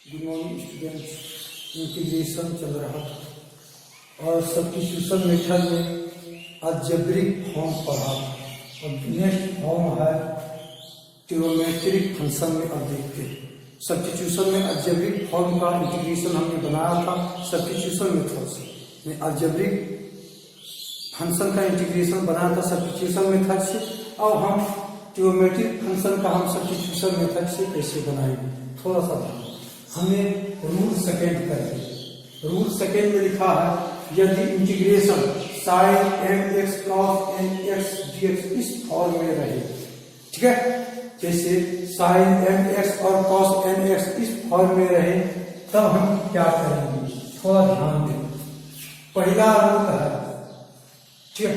Good morning students. Integration चल रहा था और सब्स्टिट्यूशन मेथड में अलजेब्रिक फॉर्म पढ़ा और नेक्स्ट फॉर्म है ट्रिग्नोमेट्रिक फंक्शन में। अब देखते हैं सब्स्टिट्यूशन में अलजेब्रिक फॉर्म का इंटीग्रेशन हमने बनाया था सब्स्टिट्यूशन मेथड से। अलजेब्रिक फंक्शन का इंटीग्रेशन बनाया था सब्स्टिट्यूशन मेथड से। अब हम ट्रिग्नोमेट्रिक फंक्शन का हम सब्स्टिट्यूशन मेथड से कैसे बनाएंगे, थोड़ा सा हमने रूल सेकेंड कर दिया। रूल सेकेंड में लिखा है यदि integration sine m x cos n x d x इस फॉर्म में रहे, ठीक है, जैसे साइन एम एक्स और कॉस एन एक्स इस फॉर्म में रहे, तब हम क्या करेंगे, थोड़ा ध्यान दें। पहला रूल है, ठीक है,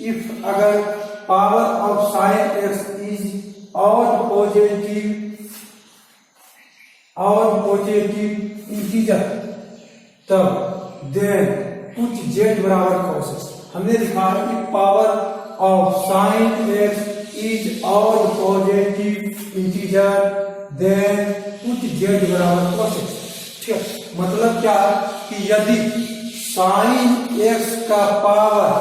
इफ अगर power of sine x is odd positive integer, तब देन कुछ जेड बराबर कॉस एक्स। हमने लिखा है कि power of sine x is odd positive integer, then कुछ जेड बराबर कॉस एक्स। ठीक है, मतलब क्या है कि यदि साइन एक्स का पावर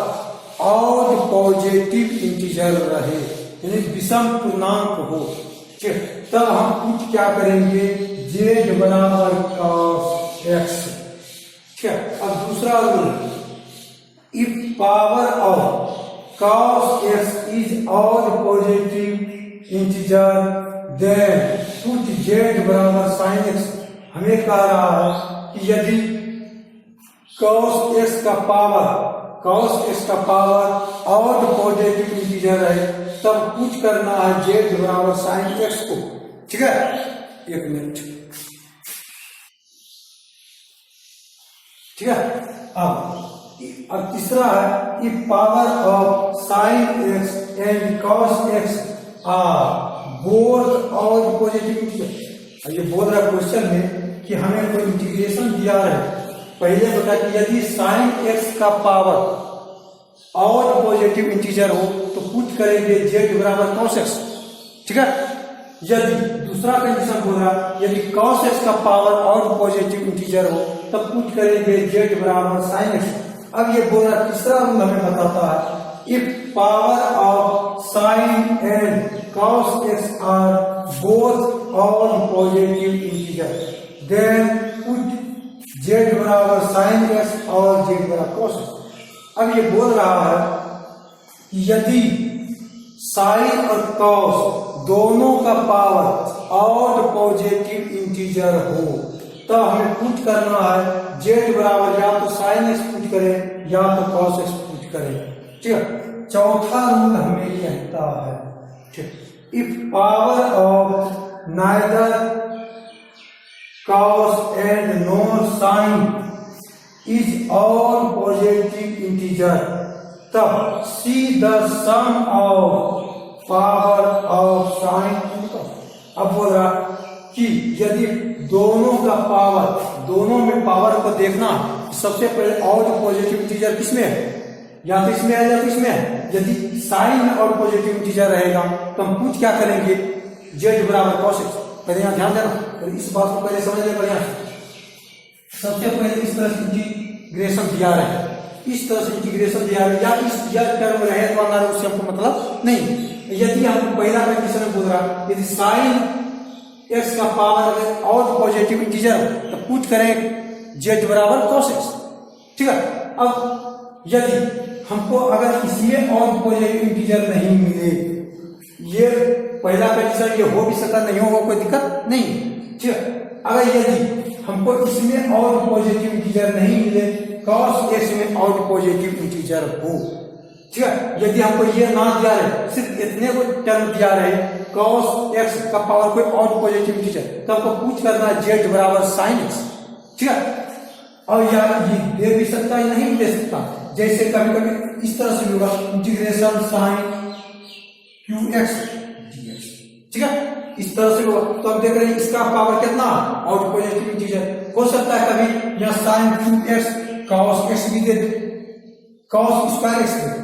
ऑड पॉजिटिव इंटीजर रहे, यानी विषम पूर्णांक हो, ठीक, तब हम कुछ क्या करेंगे, जेड बराबर कॉस एक्स। ठीक है, अब दूसरा rule, if power of cos x is odd positive integer, then कुछ जेड बराबर साइन एक्स। हमें कह रहा है कि यदि कॉस एक्स का पावर ऑड पॉजिटिव इंटीजर है, तब कुछ करना है जेड बराबर साइन एक्स को। ठीक है, एक मिनट, ठीक है। अब तीसरा है कि power of sine x and cos x are both odd positive integer. ये बोल रहा है क्वेश्चन में कि हमें कोई इंटीग्रेशन दिया है, पहले बता कि यदि साइन एक्स का पावर ऑड पॉजिटिव इंटीजर हो तो पुट करेंगे जेड बराबर कॉस एक्स। ठीक है, यदि दूसरा कंडीशन बोल रहा यदि कॉस एक्स का पावर ऑड पॉजिटिव इंटीजर हो तब पुट करेंगे जेड बराबर साइन एक्स। अब ये बोल रहा तीसरा रूल हमें बताता है, if power of sine and cos x are both odd positive integer, then put z बराबर साइन एक्स और जेड बराबर कॉस एक्स। अब ये बोल रहा है कि यदि साइन और कॉस दोनों का पावर ऑड पॉजिटिव इंटीजर हो तो हमें पुट करना है जेड बराबर या तो साइन एक्स पुट करें या तो कॉस एक्स पुट करें। ठीक है, चौथा रूल हमें कहता है, ठीक, if power of neither cos and no sine is all positive integer, तब see the sum of power of sine and cos. अब बोल रहा कि यदि दोनों का पावर, दोनों में पावर को देखना, सबसे पहले ऑड पॉजिटिव इंटीजर किसमें है, या तो इसमें है या तो इसमें है। यदि साइन में ऑड पॉजिटिव इंटीजर रहेगा तो हम कुछ क्या करेंगे, जेड बराबर कॉस एक्स। पहले यहाँ ध्यान देना, तो इस बात को पहले समझ लें बढ़िया। सबसे पहले इस तरह से इंटीग्रेशन दिया रहे, इस तरह से इंटीग्रेशन दिया रहे, या इस टर्म रहे तो हमारा उससे हमको मतलब नहीं। यदि हम पहला कंडीशन बोल रहा यदि साइन एक्स का पावर अगर ऑड पॉजिटिव इंटीजर तो पुट करें जेड बराबर कॉस एक्स। ठीक है, अब यदि हमको अगर इसमें ऑड पॉजिटिव इंटीजर नहीं मिले, ये पहला कंडीशन ये हो भी सकता नहीं होगा, कोई दिक्कत नहीं। ठीक है, अगर यदि हमको इसमें ऑड पॉजिटिव इंटीजर नहीं मिले, कॉस एक्स में ऑड पॉजिटिव इंटीजर हो, ठीक है, यदि हमको ये ना दिया रहे, सिर्फ इतने को टर्म दिया रहे कॉस एक्स का पावर कोई ऑड पॉजिटिव इंटीजर, तो हमको पूछ करना जेड बराबर साइन एक्स। ठीक है, और यार ये दे भी सकता है नहीं दे सकता, जैसे कभी कभी इस तरह से होगा integration sine q x dx. ठीक है, इस तरह से होगा, तो अब देख रहे हैं इसका पावर कितना ऑड पॉजिटिव इंटीजर हो सकता है। कभी यहाँ sine q x cos x भी दे, कॉस स्क्वायर एक्स दे,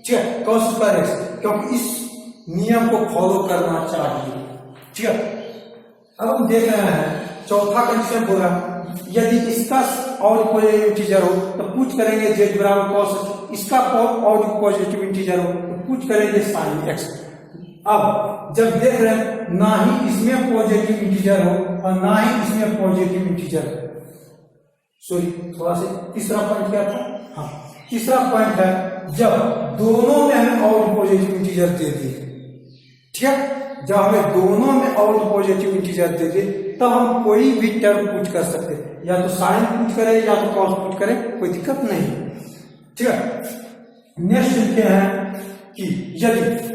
ठीक है, कॉस स्क्वायर एक्स, क्योंकि इस नियम को फॉलो करना चाहिए। ठीक है, अब हम देख रहे हैं चौथा कंडीशन बोला यदि इसका और पॉजिटिव इंटीजर हो तो पूछ करेंगे जेड बराबर कॉस, इसका और पॉजिटिव इंटीजर हो तो पूछ करेंगे साइन एक्स। अब जब देख रहे हैं ना ही इसमें पॉजिटिव इंटीजर हो और ना ही इसमें पॉजिटिव इंटीजर हो, सॉरी थोड़ा सा तीसरा पॉइंट क्या था, हाँ तीसरा पॉइंट है जब दोनों में हमें और पॉजिटिव इंटीजर दे दिए, ठीक है, जब हमें दोनों में और पॉजिटिव इंटीजर दे दे तब हम कोई भी टर्म पूछ कर सकते, या तो साइन पूछ करें या तो कॉस पूछ करें, कोई दिक्कत नहीं, ठीक है। नेक्स्ट लिखते हैं कि यदि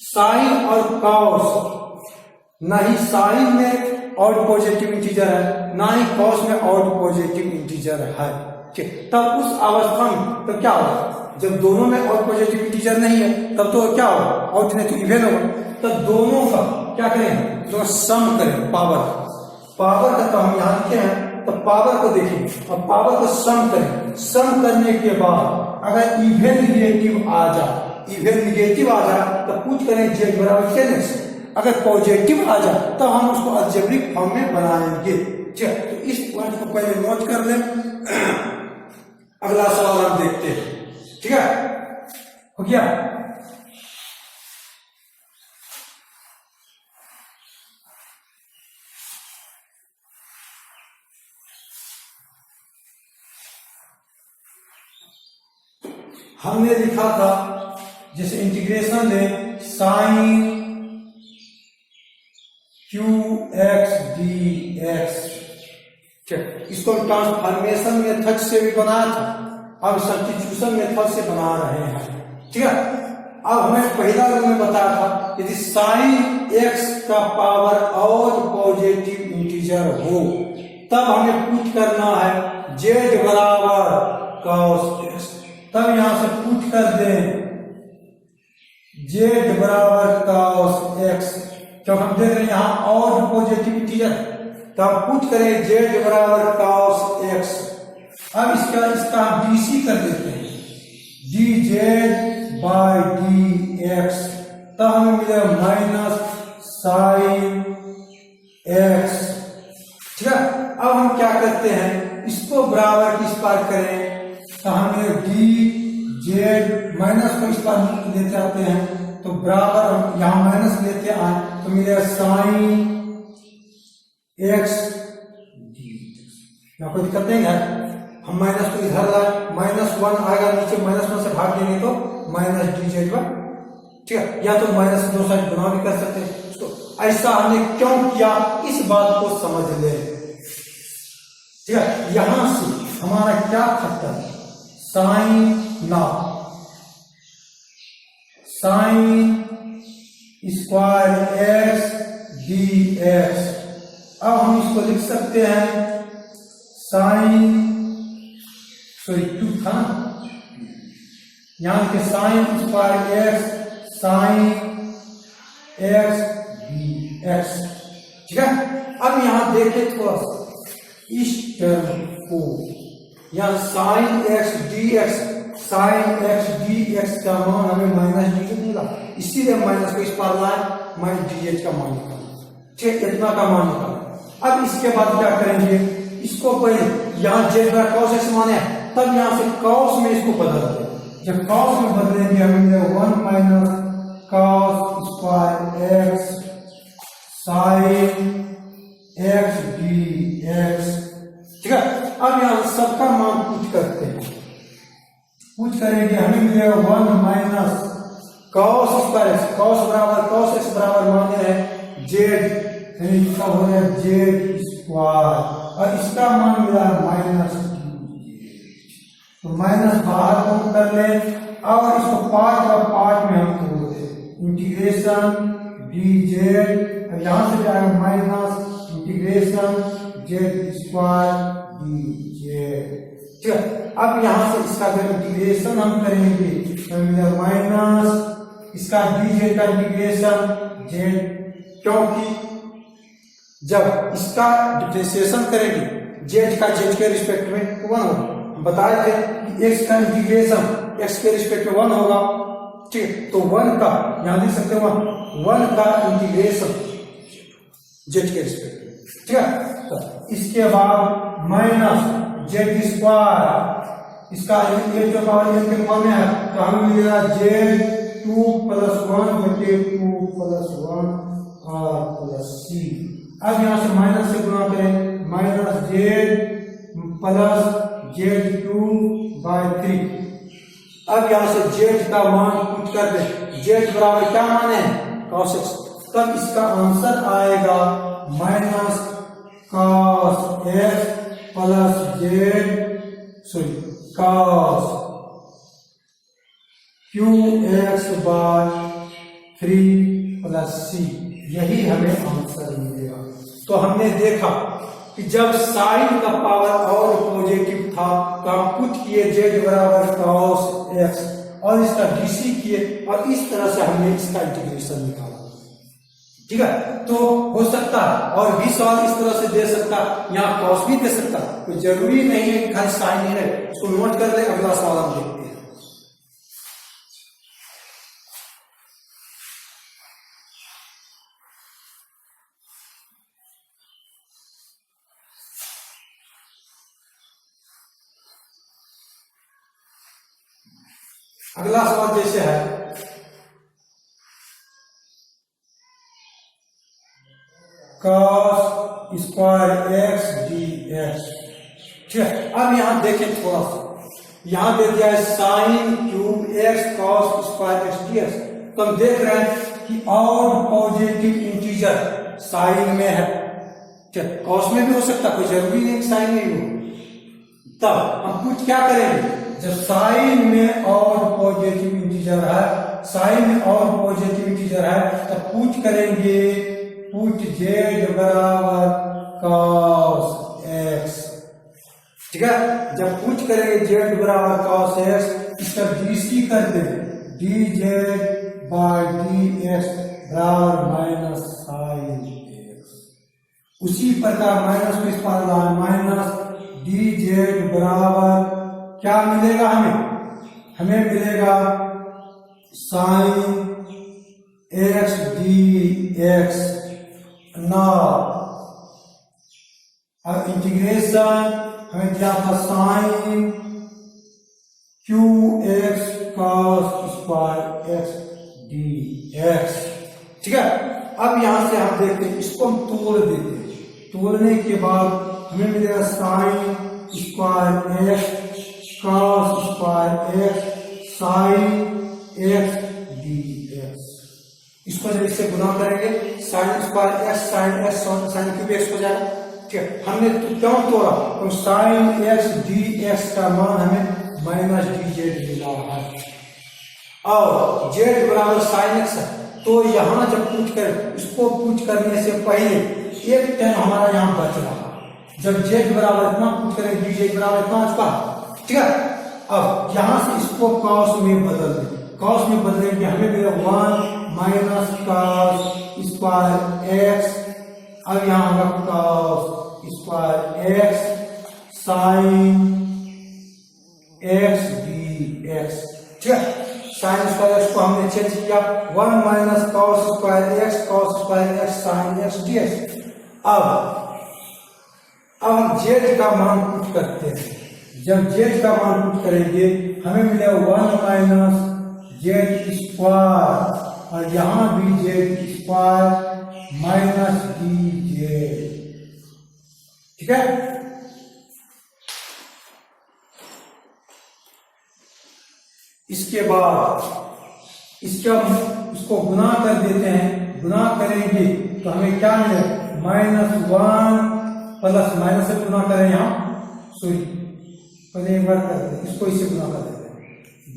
साइन और कॉस, ना ही साइन में और पॉजिटिव इंटीजर है ना ही कॉस में और पॉजिटिव इंटीजर है, ठीक, तब उस अवस्था में तो क्या होगा, जब दोनों में और पॉजिटिव इंटीजर नहीं है तब तो क्या होगा, ऑल्टरनेटिव इवन होगा, तब दोनों का क्या करें, तो सम करें, पावर का तो हम यहाँ लिखे हैं, तो पावर को देखें और पावर को सम करें, सम करने के बाद अगर इवन निगेटिव आ जाए तो पूछ करें जेड बराबर टेन एक्स, अगर पॉजिटिव आ जाए तो हम उसको अलजेब्रिक फॉर्म में बनाएंगे, ठीक है। तो इस पॉइंट को पहले नोट कर लें, अगला सवाल हम देखते हैं, ठीक है, हो गया। हमने लिखा था जैसे इंटीग्रेशन में sine q x d x, इसको ट्रांसफॉर्मेशन मेथड से भी बनाया था, अब सब्स्टिट्यूशन मेथड से बना रहे हैं, ठीक है। अब हमें पहला रूल में बताया था यदि साइन एक्स का पावर और पॉजिटिव इंटीजर हो तब हमें पूछ करना है जेड बराबर कॉस एक्स, तब यहां से पूछ कर दें जेड बराबर कॉस एक्स, क्योंकि हम देख रहे हैं यहां और पॉजिटिव इंटीजर, तब पूछ करें जेड बराबर कॉस एक्स। अब इसका हम डीसी कर देते हैं, D Z by D x, तब हमें मिलेगा माइनस साइन एक्स, ठीक है। अब हम क्या करते हैं, इसको बराबर किस पार करें, तो हमें डी जेड माइनस को इस पार लेते आते हैं, तो बराबर हम यहां माइनस लेते आए तो मिलेगा साइन एक्स डी, यहां कोई दिक्कत नहीं है, हम माइनस को इधर लाए, -1 आएगा नीचे, -1 से भाग देंगे तो माइनस डी जेड वन, ठीक है, या तो माइनस दो साइड गुना भी कर सकते हैं, तो ऐसा हमने क्यों किया इस बात को समझ ले, ठीक है। यहां से हमारा क्या खत्म, sign square x d x, अब हम इसको लिख सकते हैं टू था यहां के sign square x sine x d x, ठीक है। अब यहां देखें थोड़ा सा इस टर्म को, यहां sine x d x, sine x d x का मान हमें माइनस डी मिला, इसीलिए माइनस को इस पार लाए, माइनस डी एच का मान निकाला, ठीक है, इतना का मान निकाला। अब इसके बाद क्या करेंगे, इसको पहले यहां जेड का कॉस एक्स माने, तब यहां से कॉस में इसको बदल दें, जब कॉस में बदलेंगे हमें 1 minus cos square x sine x d x, ठीक है। अब यहां सबका मान पूछ करते हैं, पूछ करेंगे हमें मिलेगा 1 minus cos square x, cos बराबर कॉस एक्स बराबर माने है जेड, इसका हो गया जेड स्क्वायर, और इसका मान मिला माइनस, तो माइनस बाहर कौन कर ले, और इसको पार्ट में हम तोड़ दें, इंटीग्रेशन डी जेड, यहां से जाएगा minus integration Z square d Z, ठीक है। अब यहां से इसका जब इंटीग्रेशन हम करेंगे तो मिलेगा माइनस इसका डी जेड का इंटीग्रेशन जेड, क्योंकि जब इसका डिफरेंशिएशन करेंगे जेड का जेड के रिस्पेक्ट में 1 होगा, हम बताए थे कि एक्स का इंटीग्रेशन एक्स के रिस्पेक्ट में 1 होगा, ठीक, तो 1 का यहां देख सकते हो 1 का इंटीग्रेशन जेड के रिस्पेक्ट में, ठीक है। तो इसके बाद माइनस जेड स्क्वायर, इसका ये जो पावर एन के फॉर्म में है तो हमें मिलेगा जेड 2 + 1 बटे 2 + 1 आर प्लस सी। अब यहाँ से माइनस से गुणा करें, माइनस जेड प्लस Z2/3। अब यहाँ से जेड का मान पुट कर दे, जेड बराबर क्या मान है cos x, तब इसका आंसर आएगा minus cos x plus cos qx/3 plus c, यही हमें आंसर मिलेगा। तो हमने देखा कि जब साइन का पावर और पॉजिटिव था तो हम पुट किए जेड बराबर cos x और इसका डीसी किए और इस तरह से हमने इसका इंटीग्रेशन निकाला। ठीक है, तो हो सकता है और भी सवाल इस तरह से दे सकता, यहाँ cos भी दे सकता, कोई जरूरी नहीं है कि खाली साइन ही रहे, उसको नोट कर ले। अगला सवाल हम देखते हैं। अगला सवाल जैसे है cos स्क्वायर x dx। ठीक है, अब यहां देखें थोड़ा सा, यहां दे दिया है sign cube x cos square x dx। तो हम देख रहे हैं कि और पॉजिटिव इंटीजर साइन में है, ठीक, कॉस में भी हो सकता, कोई जरूरी नहीं साइन में ही हो। तब हम कुछ क्या करेंगे, जब साइन में और पॉजिटिव इंटीजर है, साइन में और पॉजिटिव इंटीजर है तब पुट करेंगे, पुट जेड बराबर cos x। ठीक है, जब पुट करेंगे जेड बराबर cos x, इसका डीसी कर दे, dz/dx बराबर माइनस साइन x। उसी प्रकार माइनस को इस पर माइनस dz बराबर क्या मिलेगा हमें मिलेगा साइन x dx ना। अब इंटीग्रेशन हमें क्या था, sine qx cos square x dx। ठीक है, अब यहां से हम देखते हैं, इसको हम तोड़ देते हैं, तोड़ने के बाद हमें मिलेगा sine square x cos square x sine x dx। इसको जब इससे गुना करेंगे sine square x sine x sine cube x हो जाएगा। ठीक है, हमने तो क्यों तोड़ा, तो साइन x dx का मान हमें माइनस dz मिला है और z बराबर साइन x है। तो यहां जब पुट कर, इसको पुट करने से पहले एक टर्म हमारा यहां बच रहा, जब z बराबर इतना पुट करें dz बराबर इतना चुका। ठीक है, अब यहां से इसको cos में बदल दें, cos में बदलेंगे हमें मिलेगा 1 माइनस cos स्क्वायर x। अब यहां होगा cos square x sine x dx। ठीक है, साइन स्क्वायर x को हमने चेंज किया, 1 minus cos square x sine x dx। अब हम z का मान पुट करते हैं, जब z का मान पुट करेंगे हमें मिलेगा 1 माइनस z स्क्वायर और यहां भी z स्क्वायर माइनस dz। ठीक है, इसके बाद इसको गुना कर देते हैं, गुना करेंगे तो हमें क्या मिलेगा, -1 प्लस माइनस से गुना करें, यहाँ सॉरी पहले एक बार कर देते, इसको इससे गुना कर देते हैं,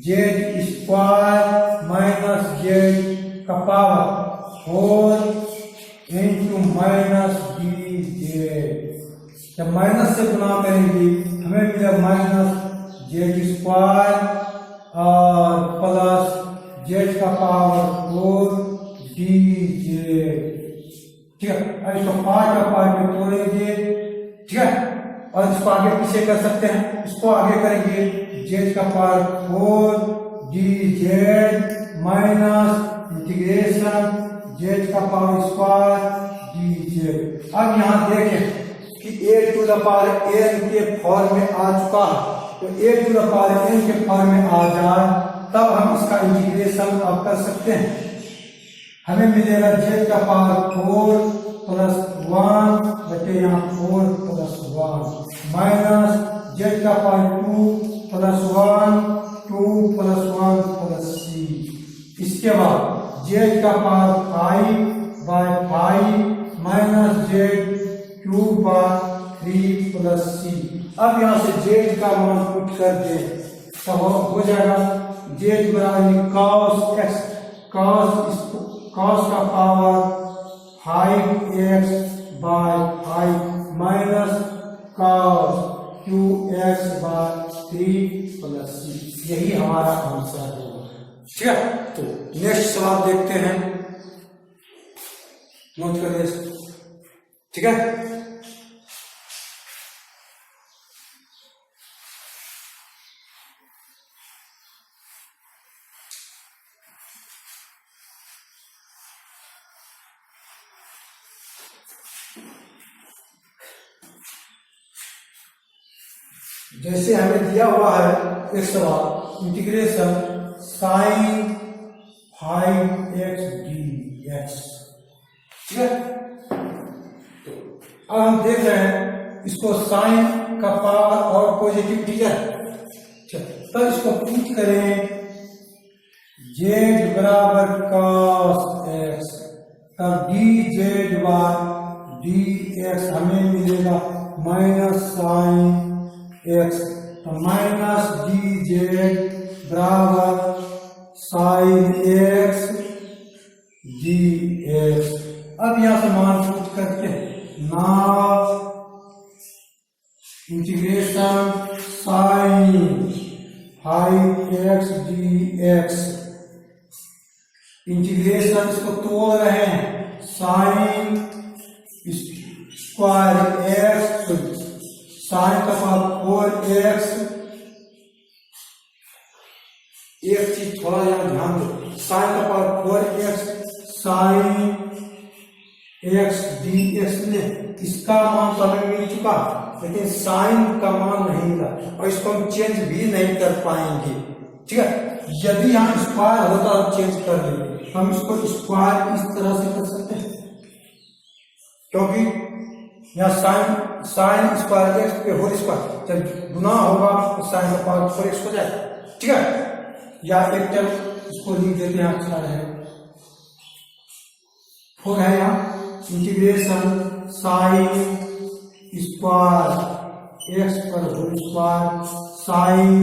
जेड स्क्वायर माइनस जेड का power 4 into minus D Z. जब माइनस से गुना करेंगे हमें मिलेगा माइनस जेड स्क्वायर और प्लस जेड का पावर 4 डी जेड। ठीक है, अब इसको पार्ट में तोड़ेंगे। ठीक है, और इसको आगे पीछे कर सकते हैं, इसको आगे करेंगे जेड का power 4 d z minus integration z का पावर स्क्वायर डी जेड। अब यहां देखें कि a to the power n के फॉर्म में आ चुका है, तो a to the power n के फॉर्म में आ जाए तब हम इसका इंटीग्रेशन अब कर सकते हैं। हमें मिलेगा z का पावर 4 प्लस 1 बटे यहाँ 4 प्लस 1 माइनस z का power 2 plus 1 2 plus 1 plus c। इसके बाद z का power 5 by 5 minus z cube by 3 plus c। अब यहाँ से z का मान पुट कर दे तब हो जाएगा z बराबर cos x, cos का power 5x by 5 minus cos 2x by 3 plus c। यही हमारा आंसर होगा। ठीक है, तो नेक्स्ट सवाल देखते हैं, नोट करिए। ठीक है, जैसे हमें दिया हुआ है एक सवाल इंटीग्रेशन साइन 5x dx। ठीक है, तो अब हम देख रहे हैं इसको साइन का पावर और पॉजिटिव दिया है, तब इसको पुट करें z बराबर cos x, तब dz बाय dx हमें मिलेगा माइनस साइन x, तो माइनस dz बराबर साइन x dx। अब यहां से मान पुट करके now integration sine 5x dx, इंटीग्रेशन इसको तोड़ रहे हैं साइन स्क्वायर x, साइन का पावर 4x। एक चीज थोड़ा यहां ध्यान दो, साइन का power 4x sign x dx ने इसका मान तो हमें मिल चुका, लेकिन साइन का मान नहीं मिला और इसको हम चेंज भी नहीं कर पाएंगे। ठीक है, यदि यहाँ स्क्वायर होता तो चेंज कर लेंगे, हम इसको स्क्वायर इस तरह से कर सकते हैं, क्योंकि यहाँ साइन स्क्वायर एक्स पे होल स्क्वायर जब गुना होगा तो साइन का पावर 4x हो जाएगा। ठीक है, या एक टर्म इसको लिख देते हैं, अच्छा रहेगा 4 है यहाँ इंटीग्रेशन साइन स्क्वायर एक्स पर whole square sine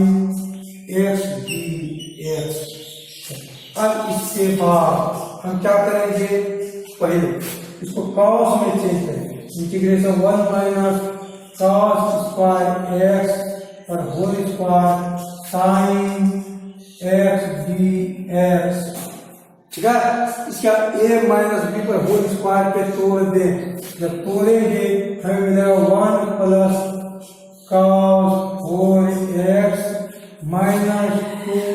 x dx। अब इसके बाद हम क्या करेंगे, पहले इसको cos में चेंज करेंगे, integration 1 minus cos square x पर whole square sine x dx। ठीक है, इसका a माइनस b पर होल स्क्वायर पे तोड़ दें, जब तोड़ेंगे हमें मिलेगा 1 plus cos whole x minus 2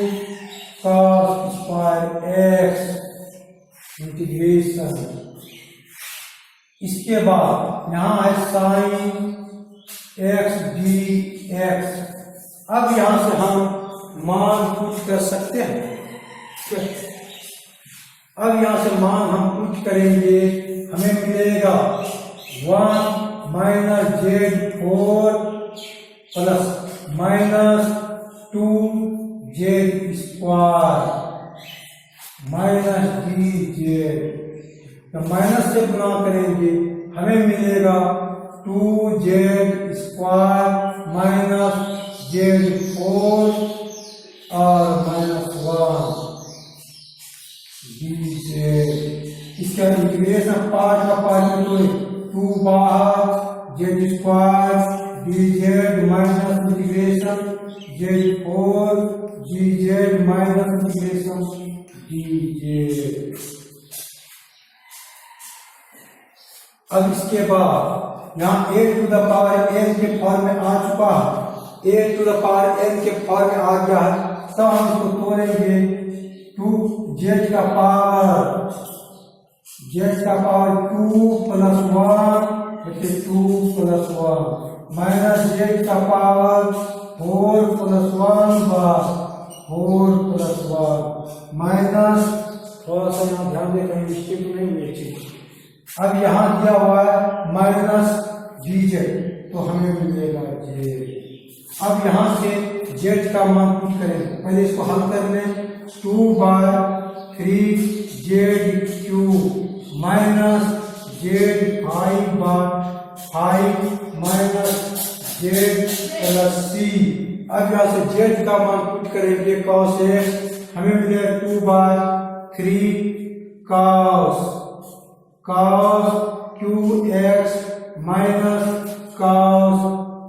cos square x integration. इसके बाद यहाँ है साइन x dx। अब यहाँ से हम मान पुट कर सकते हैं। अब यहाँ से मान हम पुट करेंगे, हमें मिलेगा 1 minus z4 plus minus 2z square minus dz, तो माइनस से गुणा करेंगे हमें मिलेगा 2z स्क्वायर माइनस z4 और माइनस 1 dz। इसका इंटीग्रेशन पार्ट का पार्ट में तो 2 बाहर z square dz minus integration z4 dz minus integration dz। अब इसके बाद यहाँ a to the power n के फॉर्म में आ चुका है, a to the power n के फॉर्म में आ गया है, तब हम इसको तोड़ेंगे 2z का पावर 2 प्लस 1 देखिए 2 प्लस 1 माइनस जेड का पावर 4 प्लस 1 बार 4 प्लस 1 माइनस, थोड़ा सा यहाँ ध्यान दें कहीं मिस्टेक नहीं हुई थी। अब यहाँ दिया हुआ है माइनस dz, तो हमें मिलेगा जेड। अब यहाँ से जेड का मान पुट करें, पहले इसको हल कर लें। 2/3 z cube minus z 5/5 minus z plus c. अब यहाँ से जेड का मान पुट करेंगे, कॉस एक्स हमें मिलेगा 2/3 cos q x minus cos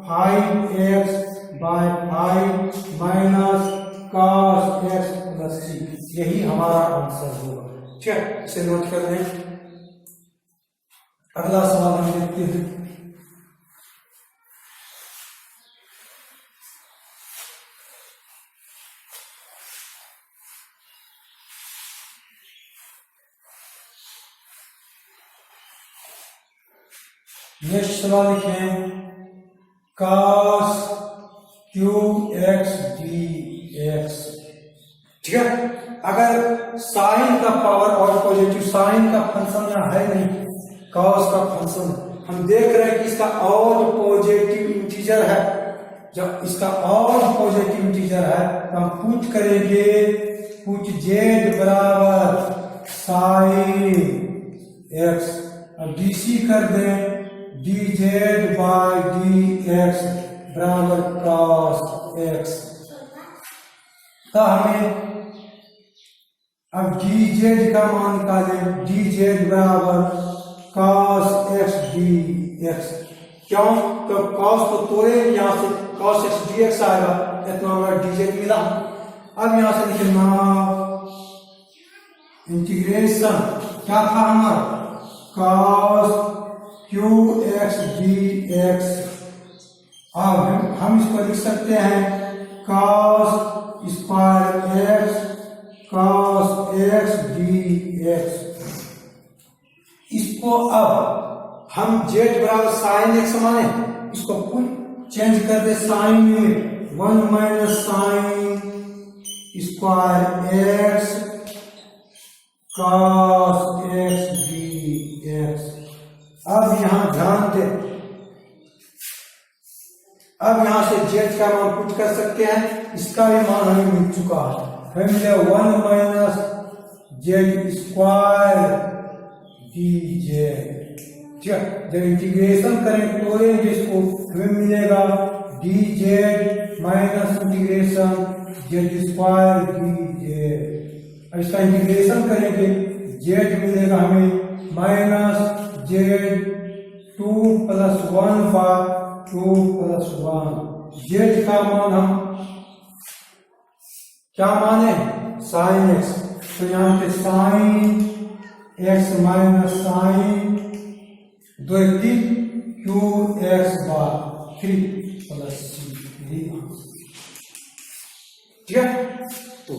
5x/5 minus cos x plus c. यही हमारा आंसर होगा। ठीक है, इसे नोट कर लें। अगला सवाल हम देखते हैं। नेक्स्ट सवाल लिखें, cos qx dx। ठीक है, अगर साइन का पावर और पॉजिटिव, साइन का फंक्शन यहाँ है नहीं, cos का फंक्शन हम देख रहे हैं कि इसका और पॉजिटिव इंटीजर है। जब इसका और पॉजिटिव इंटीजर है तो हम पुट करेंगे, पुट z बराबर साइन x, अब dc कर दें dz/dx बराबर cos x। तो हमें अब dz का मान निकालें, dz बराबर cos x dx। क्यों? तो cos को तोड़े, यहाँ से cos x dx आएगा, इतना हमारा dz मिला। अब यहाँ से लिखना इंटीग्रेशन क्या था हमारा, cos qx dx। अब हम इसको लिख सकते हैं cos square x cos x dx। इसको अब हम z बराबर साइन x माने, इसको फुल चेंज कर दे साइन में, 1 minus sine square x cos x dx। अब यहां ध्यान दे, अब यहां से z का मान पुट कर सकते हैं, इसका भी मान हमें मिल चुका है, हमें मिले 1 माइनस जेड स्क्वायर dz। ठीक है, जब इंटीग्रेशन करें तोड़ेंगे इसको, हमें मिलेगा dz minus integration Z square dz। अब इसका इंटीग्रेशन करेंगे, z मिलेगा हमें माइनस जेड 2 प्लस 1 बार 2 प्लस 1। जेड का मान हम क्या माने, साइन एक्स, तो यहाँ पे sine x minus sine 2 3 q x बार 3 प्लस सी। ठीक है, तो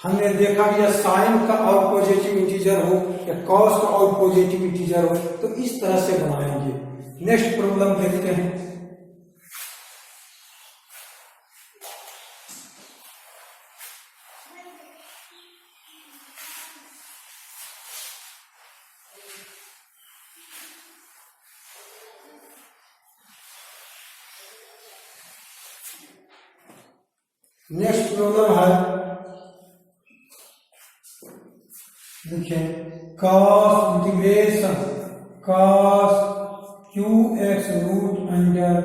हमने देखा कि या साइन का और पॉजिटिव इंटीजर हो या कॉस का और पॉजिटिव इंटीजर हो, तो इस तरह से बनाएंगे। नेक्स्ट प्रॉब्लम देखते हैं। नेक्स्ट प्रॉब्लम है, देखिए cos integration cos qx root under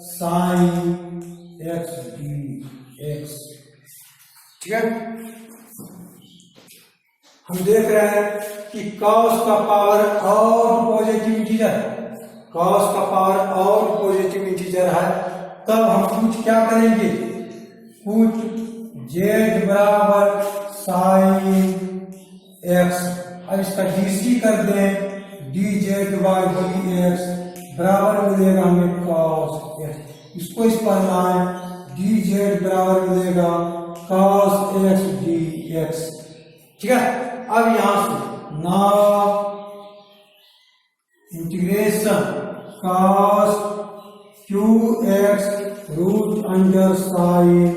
sine x dx। ठीक है, हम देख रहे हैं कि cos का पावर और पॉजिटिव इंटीजर, cos का पावर और पॉजिटिव इंटीजर है, तब हम कुछ क्या करेंगे, पुट z बराबर साइन x। अब इसका dc कर दें, dz/dx बराबर मिलेगा हमें cos x। इसको इस पर लाएं, dz बराबर मिलेगा cos x dx। ठीक है, अब यहां से now integration cos qx root under sine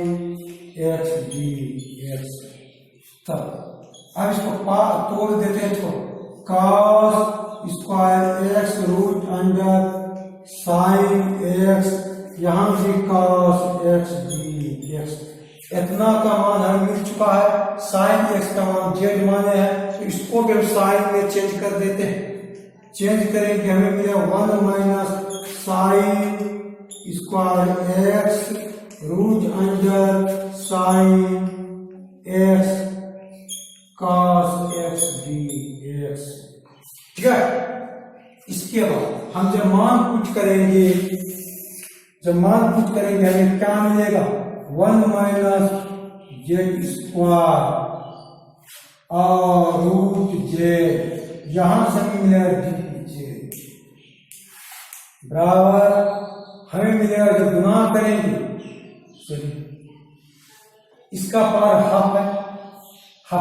x dx। तब अब इसको तोड़ देते हैं तो cos square x root under sine x, यहाँ भी cos x dx। इतना का मान हमें मिल चुका है, साइन x का मान z माने है, तो इसको भी हम साइन में चेंज कर देते हैं। चेंज करेंगे हमें मिलेगा 1 minus sine square x root under sine x cos x dx। ठीक है, इसके बाद हम जब मान पुट करेंगे, हमें क्या मिलेगा 1 माइनस जेड स्क्वायर और रूट जेड, यहां से हमें मिलेगा dz बराबर हमें मिलेगा, जब गुना करेंगे सॉरी इसका पावर हाफ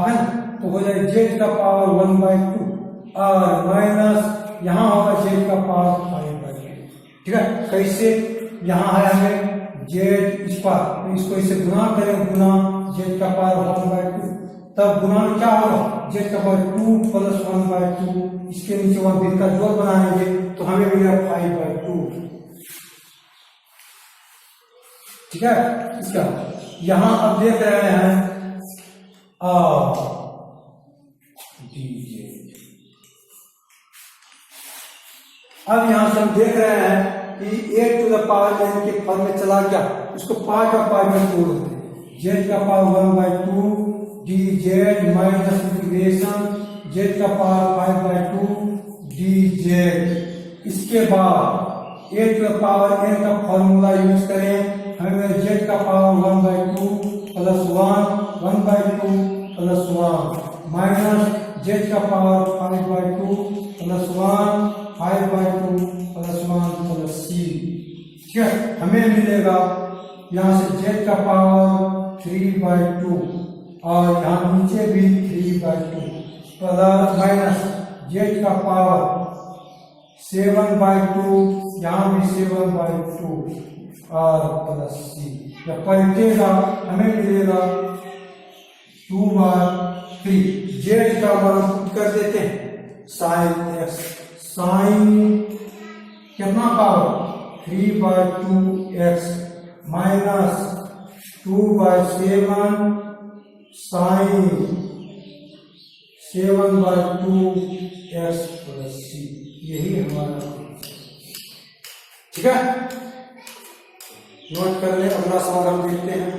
है तो हो जाएगा जेड का पावर 1/2 और माइनस यहाँ होगा जेड का पावर 5/2। ठीक है, कैसे यहाँ है हमें जेड स्क्वायर, तो इसको इसे गुना करें, गुना जेड का पावर 1/2, तब गुना में क्या होगा जेड का पावर 2 प्लस 1/2, इसके नीचे 1 फिर का जोड़ बनाएंगे तो हमें मिलेगा 5/2। ठीक है, इसका यहां अब देख रहे हैं dz। अब यहां से हम देख रहे हैं कि a to the power n के फॉर्म में चला गया, इसको पार्ट ऑफ पार्ट में तोड़ देते। जेड का power 1/2 dz minus integration z का पावर 5/2 dz। इसके बाद a to the power n का फॉर्मूला यूज करें, हमें जेड का power 1/2 plus 1/2 plus 1 minus z का power 5/2 plus 1 5/2 plus 1 plus c। ठीक है, हमें मिलेगा यहाँ से जेड का पावर 3/2 और यहाँ नीचे भी 3/2 प्लस माइनस जेड का पावर 7/2, यहाँ भी 7/2 और प्लस c। जब पलटेगा हमें मिलेगा 2/3। जेड का मान कर देते हैं साइन x, साइन कितना power 3/2x minus 2/7 sine 7/2x plus c, यही हमारा। ठीक है, नोट कर ले, अगला सवाल हम देखते हैं।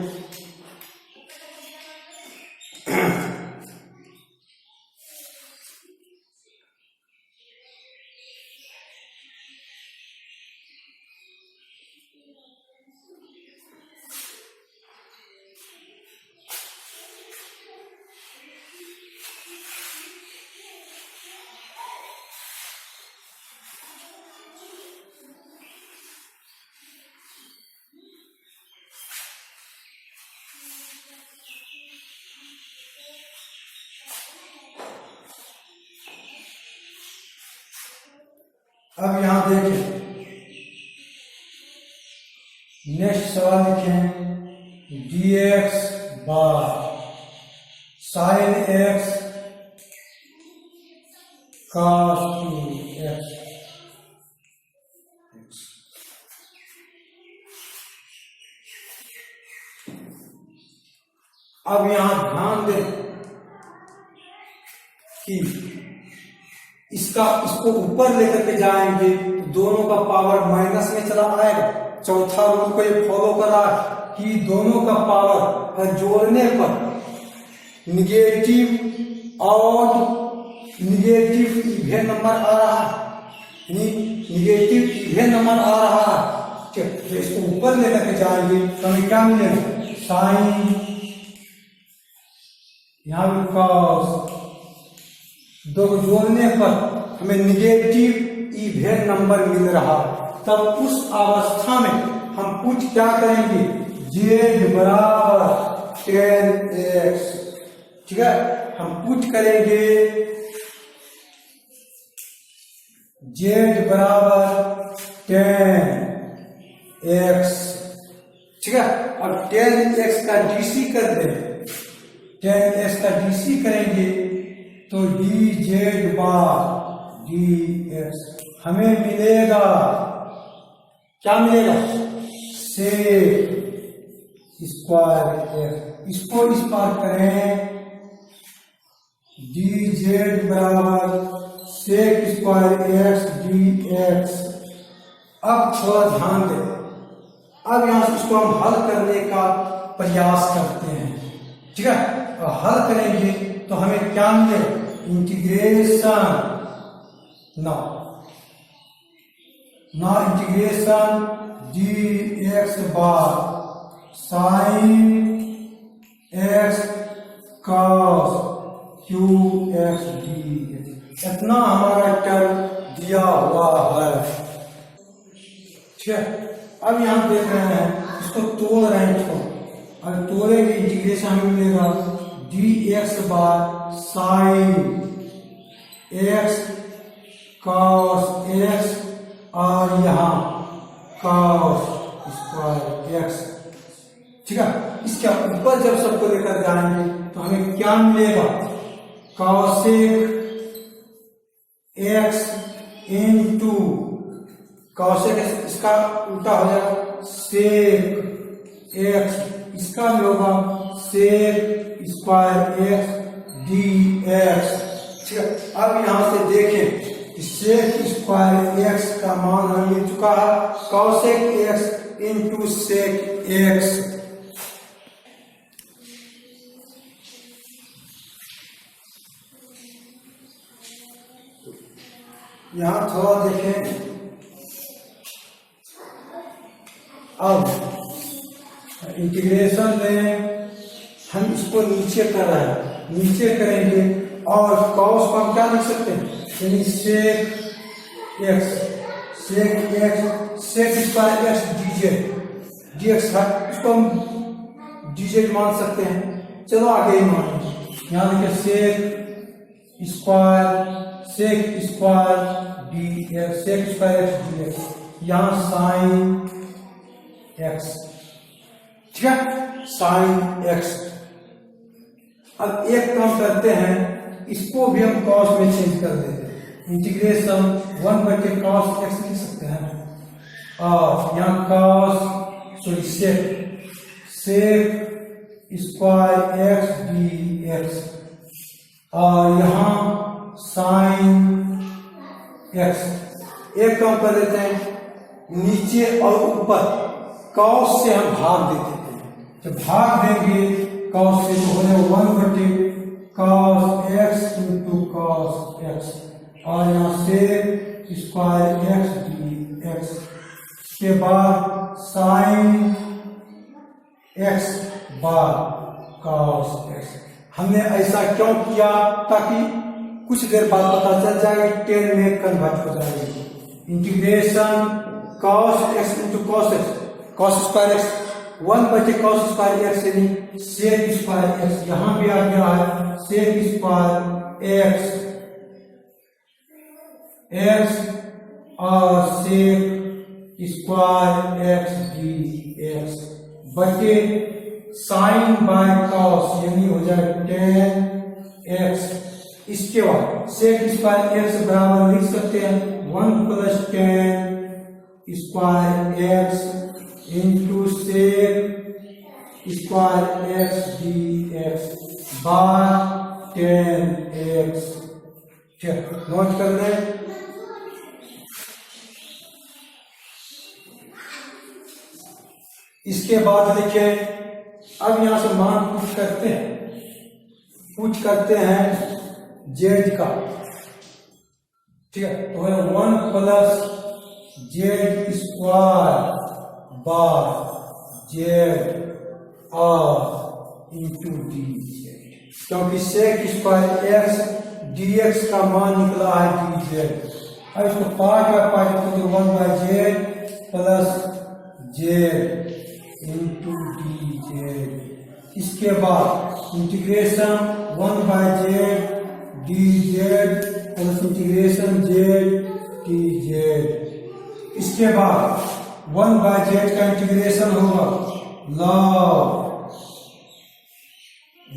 अब यहां देखें, नेक्स्ट सवाल लिखें dx बार साइन x cos 2x। अब यहां ध्यान दें कि इसको ऊपर लेकर के जाएंगे, दोनों का पावर माइनस में चला आएगा। चौथा रूल को ये फॉलो कर रहा है कि दोनों का पावर जोड़ने पर निगेटिव और निगेटिव इवन नंबर आ रहा है, निगेटिव इवन नंबर आ रहा है। तो इसको ऊपर लेकर के जाएंगे तो हमें क्या मिलेगा साइन, यहां भी कॉस, दो जोड़ने पर हमें निगेटिव इवन नंबर मिल रहा है। तब उस अवस्था में हम कुछ क्या करेंगे, z बराबर 10x। ठीक है, हम पुट करेंगे z बराबर 10x, ठीक है। अब 10x का DC कर दें, 10x का DC करेंगे तो dz बार dx हमें मिलेगा, क्या मिलेगा, सेक स्क्वायर x। इसको इस पार करें, dz बराबर सेक स्क्वायर x dx। अब थोड़ा ध्यान दें, अब यहां से इसको हम हल करने का प्रयास करते हैं, ठीक है। और हल करेंगे तो हमें क्या मिलेगा, इंटीग्रेशन ना इंटीग्रेशन dx बार sign x cos qx dx, इतना हमारा टर्म दिया हुआ है, ठीक है। अब यहां देख रहे हैं, इसको तोड़ रहे हैं, इसको अब तोड़ेंगे, इंटीग्रेशन हमें मिलेगा dx बार साइन x cos x और यहाँ cos स्क्वायर x, ठीक है। इसके ऊपर जब सबको लेकर जाएंगे तो हमें क्या मिलेगा, cosec x into cosec x, इसका उल्टा हो जाएगा sec x, इसका भी होगा sec स्क्वायर x dx, ठीक है। अब यहां से देखें, sec स्क्वायर x का मान हमें मिल चुका है cosec x into sec x। यहां थोड़ा देखें, अब इंटीग्रेशन में हम इसको नीचे कर रहे हैं, नीचे करेंगे और cos को हम क्या लिख सकते हैं, यानी sec x square x dx है, इसको हम dz मान सकते हैं। चलो आगे ही मान लीजिए, यहाँ देखिए sec square dx, sec square x dx, यहाँ साइन x, ठीक है, साइन x। अब एक काम करते हैं, इसको भी हम cos में चेंज कर देते हैं, इंटीग्रेशन 1/cos x लिख सकते हैं, और यहाँ cos sec square x dx, और यहाँ साइन x। एक काम कर देते हैं, नीचे और ऊपर cos से हम भाग दे देते हैं, जब भाग देंगे cos से तो हो जाएगा 1/cos x into cos x, और यहाँ से स्क्वायर x dx के बाद साइन x बार cos x। हमने ऐसा क्यों किया, ताकि कुछ देर बाद पता चल जाएगा 10 में कन्वर्ट हो जाएगी। Integration cos x into cos x, cos square x 1/cos square x यानी sec स्क्वायर x, यहां भी आ गया है sec स्क्वायर x और sec स्क्वायर x dx बटे साइन बाय cos यानी हो जाए 10x। इसके बाद sec स्क्वायर x बराबर लिख सकते हैं 1+10 square x into sec square x dx by 10x। Note कर लें, इसके बाद देखिए, अब यहां से मान पुट करते हैं z का, ठीक है। तो है 1+z स्क्वायर बार z और इंटू dz, क्योंकि sec स्क्वायर x dx का मान निकला है dz। अब इसको पार्ट बाय पार्ट तो 1/z plus z into dz। इसके बाद integration 1/z dz plus integration z dz। इसके बाद 1/z का इंटीग्रेशन होगा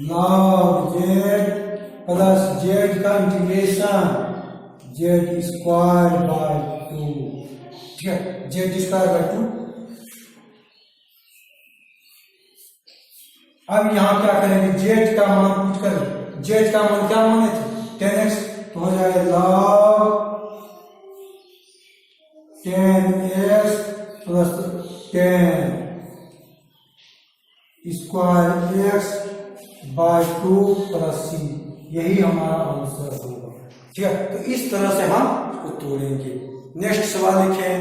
log z प्लस z का इंटीग्रेशन z²/2, ठीक है, z²/2। अब यहां क्या करेंगे, z का मान पूछ कर, z का मान क्या माने थे 10x, तो हो जाएगा log 10x plus 10 (2x/2 + c), यही हमारा आंसर होगा, ठीक है। तो इस तरह से हम इसको तोड़ेंगे। नेक्स्ट सवाल लिखें,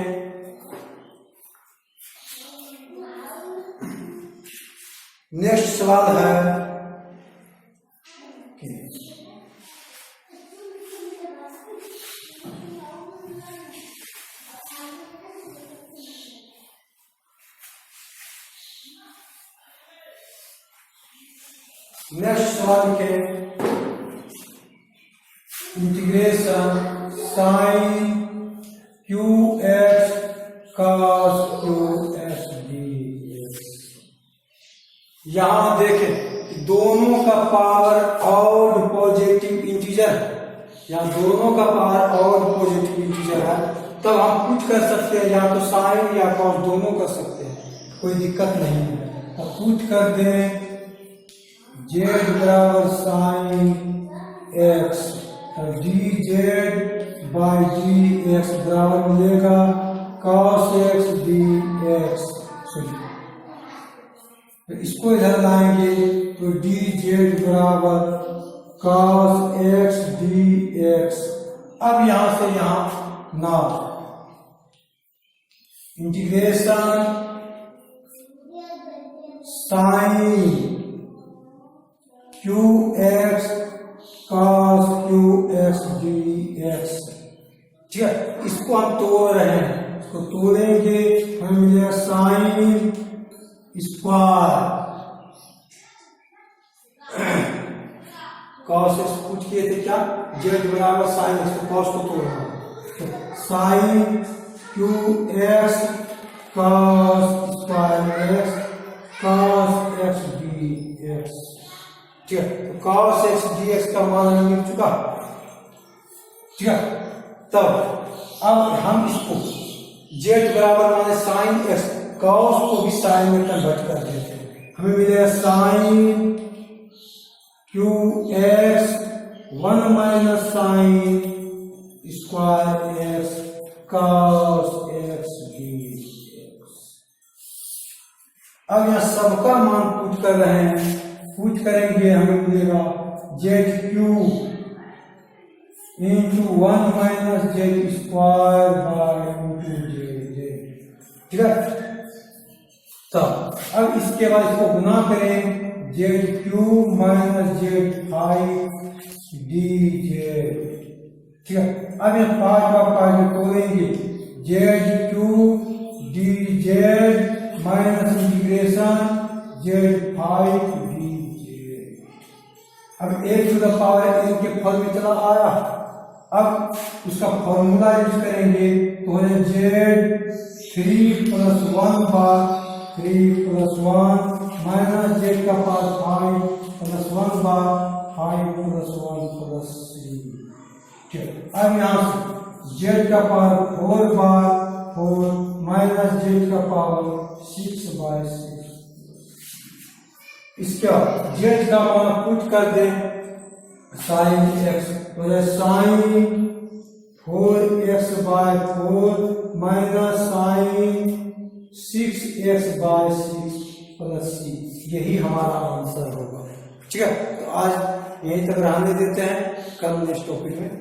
नेक्स्ट सवाल है के integration sin qx cos qx dx। यहां देखें दोनों का पावर ऑड पॉजिटिव इंटीजर, यहां दोनों का पावर ऑड पॉजिटिव इंटीजर है, तब हम कुछ कर सकते हैं, या तो साइन या कॉस दोनों कर सकते हैं, कोई दिक्कत नहीं है। अब कुछ कर दें z बराबर साइन x, dz/dx बराबर मिलेगा cos x dx। तो इसको इधर लाएंगे तो dz बराबर cos x dx। अब यहां से यहां ना integration sine qx cos qx dx, ठीक है। इसको हम तोड़ रहे हैं, इसको तोड़ेंगे हमें मिलेगा साइन स्क्वायर cos x पूछ किए थे क्या, z बराबर साइन x, cos को तोड़ना, sign qx cos² x cos x dx, ठीक है। तो cos x dx का मान हमें मिल चुका, ठीक है। तब अब हम इसको z बराबर माने साइन x, cos को भी साइन में कन्वर्ट कर देते हैं, हमें मिलेगा sine qx 1 - sine square x cos x dx। अब यहां सबका मान पूछ कर रहे हैं, पूछ करेंगे हमें मिलेगा z³ × 1 - z²/z, ठीक है। तो अब इसके बाद इसको गुना करें z³ - z5 dz, ठीक है। अब ये 5 तोड़ेंगे z³ dz minus integration z5 dz। अब a⁴ के फॉर्म में चला आया, अब उसका फॉर्मूला यूज करेंगे तो है z3 + 1/3 + 1 माइनस z⁵ + 1/5 + 1 + 3, ठीक है। अब यहाँ से z⁴/4 माइनस z⁶/6। इसके बाद z का मान पुट कर दें साइन x, तो है sign 4x/4 minus sign 6x/6 + c, यही हमारा आंसर होगा, ठीक है। तो आज यहीं तक रहने देते हैं, कल नेक्स्ट टॉपिक में